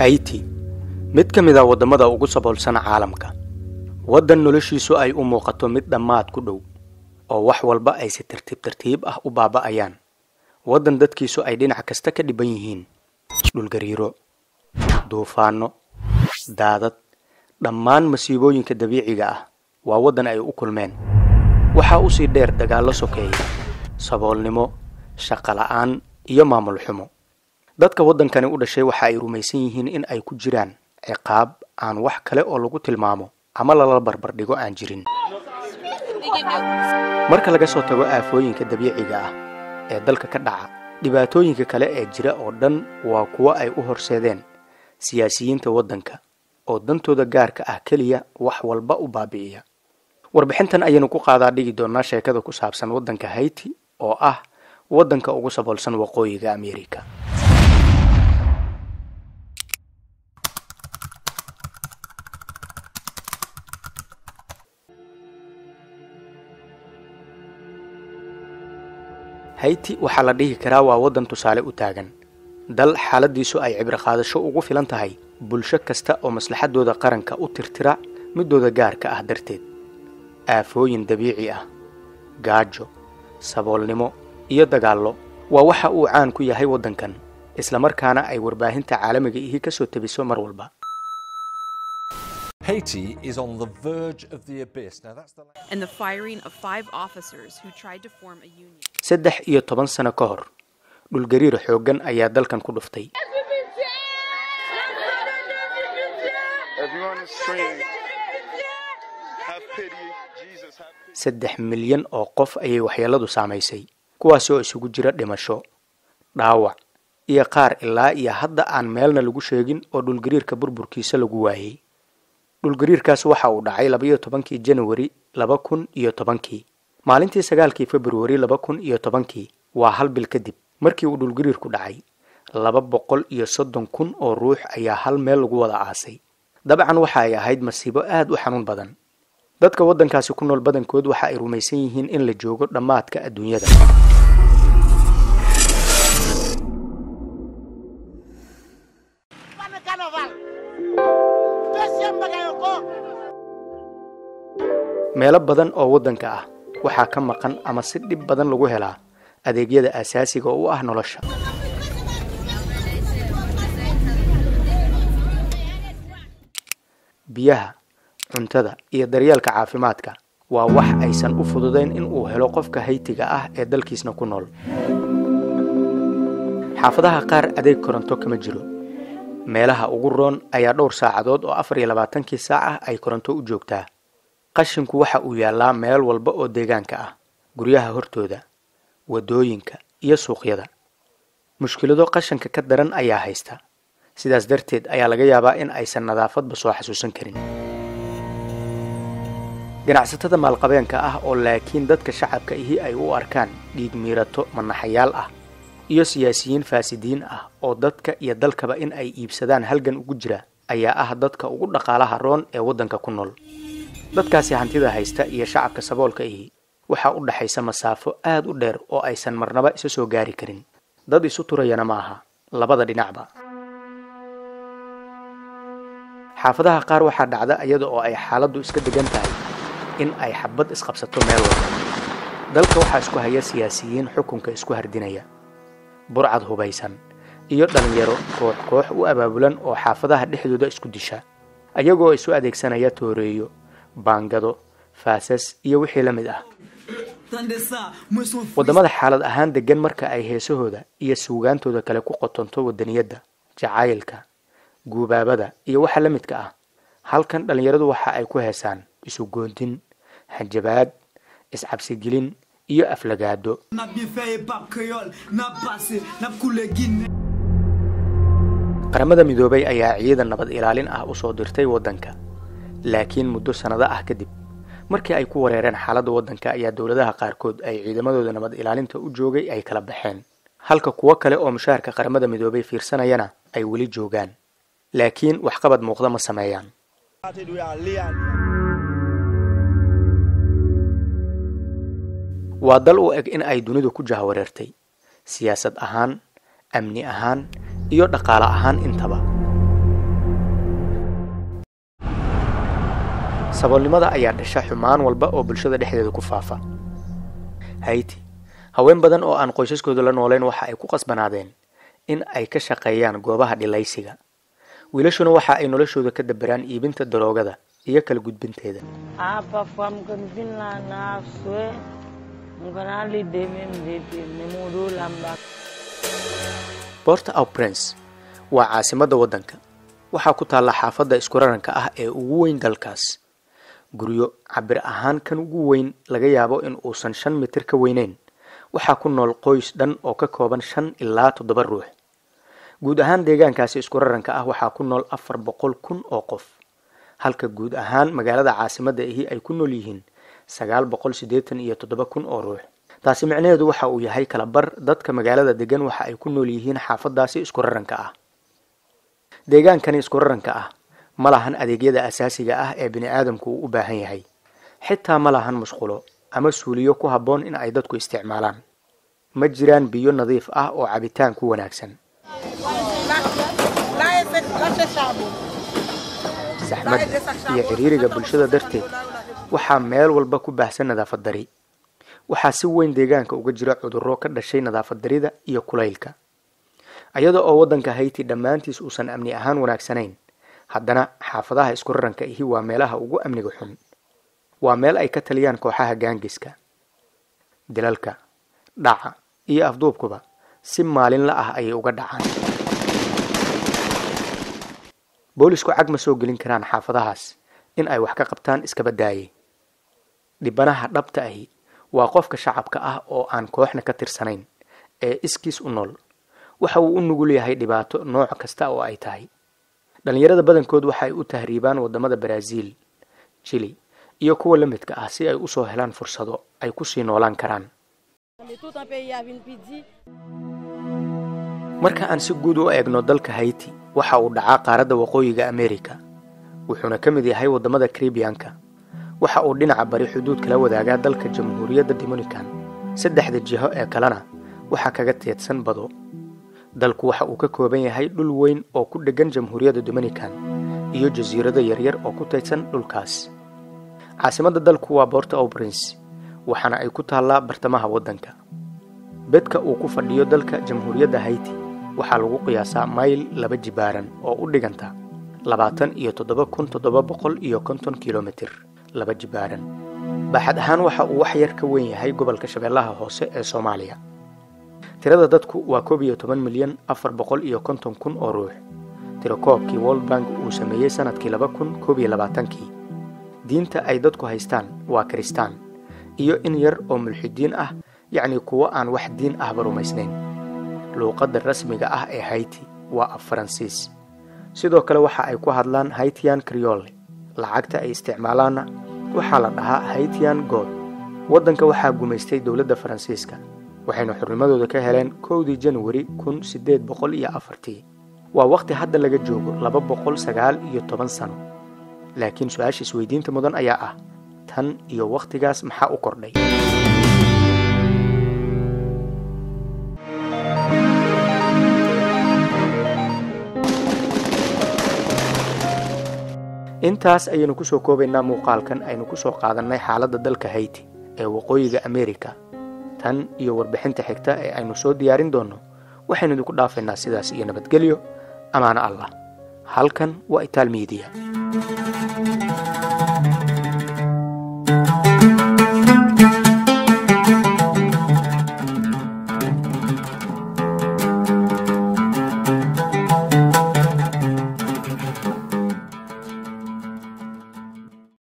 Haiti mid ka mid ah wadamada ugu saboolsan caalamka wadan noloshiisu ay u muuqato mid dhamaad ku dhow oo wax walba ay si tartiib ah u baaba'ayaan wadan dadkiisu ay dhinac kasta ka dhiban yihiin dhul gariiro duufaano daadad dhammaan masiibooyinka dabiiciga ah waa wadan ay u kulmeen waxa uu si dheer dagaalo sokeeyay saboolnimo shaqo la'aan iyo maamul xumo dadka wadankani u dhashay waxa ay rumaysan yihiin in ay ku jiraan ciqaab aan wax kale oo lagu tilmaamo ama la barbar dhigo aan jirin marka laga soo tago aafooyinka dabiiciga ah ee dalka ka dhaca dhibaatooyinka kale ee jira oo dhan waa kuwa ay u horseedeen siyaasiyiinta wadanka oo dantooda gaarka ah kaliya wax walba u baabi'iya warbixintan ayaynu ku qaadaa dhigi doonaa sheekada ku saabsan wadanka Haiti oo ah wadanka ugu saboolsan waqooyiga Ameerika Haiti waxa la dhihi karaa waa wadan tusaale u taagan dal xaaladiisu ay cibra qaadasho ugu filan tahay bulsho kasta oo maslaxadooda qaranka u tirtira midooda gaarka ah darteed aafooyin dabiici ah gaajo saboolnimo iyo dagaallo waa waxa uu caan ku yahay wadankan isla markaana ay warbaahinta caalamiga ihi ka soo tabiso mar walba Haiti is on the verge of the abyss. Now that's and the firing of 5 officers who tried to form a union. 13 sano ka hor dhul gariir xoogan ayaa dalkan ku dhuftay. Everyone is screaming. Have pity, Jesus, have pity. 3 milyan oo qof ayay waxyeeladu saameysay kuwaas oo isugu jira dhimasho dhaawac iyo qaar ilaa iyo hadda aan meelna lagu sheegin oo dhul gariirka burburkiisa lagu waayay dhul gariirkaas waxa uu dhacay 12 January 2010 maalintii 9 February 2010 waa hal bil kadib markii uu dhul gariirku dhacay 230,000 oo ruux ayaa hal meel lagu wada aasay dabcan waxa ay ahayd masiibo aad u xanuun badan dadka wadankaasi ku nool badankood waxa ay rumaysan yihiin in la joogo dhamaadka adduunyada meelo badan oo wadanka ah waxa ka maqan ama si dhib badan lagu helaa adeegyada aasaasiga u ah nolosha biyaha cuntada iyo daryeelka caafimaadka waa wax aysan u fududeyn in uu helo qofka Haitiga ah ee dalkiisna ku nool xaafadaha qaar adeeg koronto kama jiro meelaha ugu roon ayaa dhowr saacadood oo 24 saac ah ay koronto u joogtaa qashinku waxa uu yaalaa meel walba oo deegaanka ah guryaha hortooda wadooyinka iyo suuqyada mushkilado qashinka ka daran ayaa haysta sidaas darteed ayaa laga yaabaa in aysan nadaafadba soo xasuusan karin ganacsatada maalqabeenka ah oo laakiin dadka shacabka ihi ay u arkaan dhiig miirato manaxayaal ah iyo siyaasiyiin faasidiin ah oo dadka iyo dalkaba in ay iibsadaan halgan ugu jira ayaa ah dadka ugu dhaqaalaha roon ee wadanka ku nool dadkaasi hantida haysta iyo shacabka saboolka ihi waxa u dhaxaysa masaafo aad u dheer oo aysan marnaba isa soo gaari karin dad isu turayana ma aha labada dhinacba xaafadaha qaar waxa dhacda iyada oo ay xaaladdu iska degan tahay in ay xabad isqabsato meel walba dalka waxa isku haya siyaasiyiin xukunka isku hardinaya burcad hubaysan iyo dhalinyaro koox u abaabulan oo xaafadaha dhexdooda isku disha ayagoo isu adeegsanaya tooreeyo baangado faasas iyo wixii la mid ah wadamada xaalad ahaan degan marka ay heesahooda iyo suugaantooda kale ku qotonto wadaniyada jacaylka guubaabada iyo waxa la midka ah halkan dhalinyaradu waxa ay ku heesaan isu goontin xajabaad iscabsigelin iyo aflagaado qaramada midoobay ayaa ciidan nabad ilaalin ah u soo dirtay wadanka laakiin muddo sanado ah kadib markii ay ku wareereen xaaladda wadanka ayaa dawladaha qaarkood ay ciidamadooda nabad ilaalinta u joogay ay kala baxeen halka kuwa kale oo mushaarka qaramada midoobay fiirsanayana ay weli joogaan laakiin wax qabad muuqda ma sameeyaan waa dal u eg in ay dunidu ku jahawareertay siyaasad ahaan amni ahaan iyo dhaqaale ahaan intaba saboolnimada ayaa dhasha xumaan walba oo bulshada dhexdeeda ku faafa. Haiti, haween badan oo aan qoysaskooda la nooleen waxa ay ku qasbanaadeen in ay ka shaqeeyaan goobaha dhilaysiga. wiilashuna waxa ay noloshooda ka dabaraan iibinta daroogada iyo kala gudbinteeda. Port-au-Prince waa caasimadda waddanka. waxaa ku taalla xaafadda isku raranka ah ee ugu weyn dalkaas. guryo cabir ahaan kan ugu weyn laga yaabo in uusan 5 mitir ka weynayn. waxaa ku nool qoys dhan oo ka kooban 5 ilaa 7 ruux. guud ahaan deegaankaasi isku raranka ah waxaa ku nool 400,000 oo qof, halka guud ahaan magaalada caasimadda ahi ay ku nool yihiin 987,000 oo ruux. taasi micnaheedu waxa uu yahay kala bar dadka magaalada degan waxa ay ku nool yihiin xaafadaasi isku raranka ah. deegaankani isku raranka ah ma lahan adeegyada asaasiga ah ee bini'aadamku u baahan yahay. xitaa ma lahan musqulo ama suuliyo ku habboon in ay dadku isticmaalaan. ma jiraan biyo nadiif ah oo cabitaan ku wanaagsan. saxmad iyo ciriiriga bulshada darteed waxaa meel walba ku baahsan nadaafad dari. waxaa si weyn deegaanka uga jira cudurro ka dhashay nadaafad darida iyo kulaylka. ayada oo waddanka Haiti dhammaantiis uusan amni ahaan wanaagsanayn, haddana xaafadaha isku raranka ahi waa meelaha ugu amniga xun. waa meel ay ka taliyaan kooxaha gaangiska. dilalka, dhaca iyo afduubkuba si maalinla ah ayay uga dhacaan. boolisku cag ma soo gelin karaan xaafadahaas in ay wax ka qabtaan iska badaayay. dhibanaha dhabta ahi waa qofka shacabka ah oo aan kooxna ka tirsanayn ee iskiis u nool. waxa uu u nugul yahay dhibaato nooc kasta oo ay tahay. dhalinyarada badankood waxa ay u tahriibaan wadamada Brazil, Chile iyo kuwa la midka ah si ay u soo helaan fursado ay ku sii noolaan karaan. marka aan si guud u eegno dalka Haiti, waxa uu dhacaa qaaradda waqooyiga Amerika, wuxuuna ka mid yahay wadamada Caribbean-ka. waxa uu dhinaca bari xuduud kala wadaagaa dalka Jamhuuriyadda Dominican. saddexda jiho ee kalena waxa kaga teedsan bado. dalku waxa uu ka kooban yahay dhul weyn oo ku dhegan Jamhuuriyadda Dominican iyo jasiirado yaryar oo ku teedsan dhulkaas. caasimadda dalku waa Port-au-Prince, waxaana ay ku taallaa bartamaha waddanka. bedka uu ku fadhiyo dalka Jamhuuriyadda Haiti waxaa lagu qiyaasaa mayl 2 jibaaran oo u dhiganta 27,750 kilomitir 2 jibaaran. baaxad ahaan waxa uu wax yar ka weyn yahay gobolka Shabeellaha Hoose ee Soomaaliya. tirada dadku waa 11,450,000 oo ruux. tirakoobkii World Bank uu sameeyay sanadkii 2021. diinta ay dadku haystaan waa Kristaan iyo in yar oo mulxidiin ah, yacni kuwa aan wax diin ahba rumaysnayn. luuqadda rasmiga ah ee Haiti waa af Faransiis. sidoo kale waxa ay ku hadlaan Haitian Creole. lacagta ay isticmaalaana waxaa la dhahaa Haitian Gold. waddanka waxaa gumaystay dowladda Faransiiska, waxayna xurnimadooda ka heleen 1 January 1804. waa waqti hadda laga joogo 219 sano. laakiin su'aasha isweydiinta mudan ayaa ah, tan iyo waqtigaas maxaa u kordhay? intaas ayaynu ku soo koobaynaa muuqaalkan aynu ku soo qaadannay xaaladda dalka Haiti ee waqooyiga Amerika. tan iyo warbixinta xigta ee aynu soo diyaarin doono waxaynu idinku dhaafaynaa sidaas iyo nabadgelyo. amaana Allah. halkan waa Itaal Media.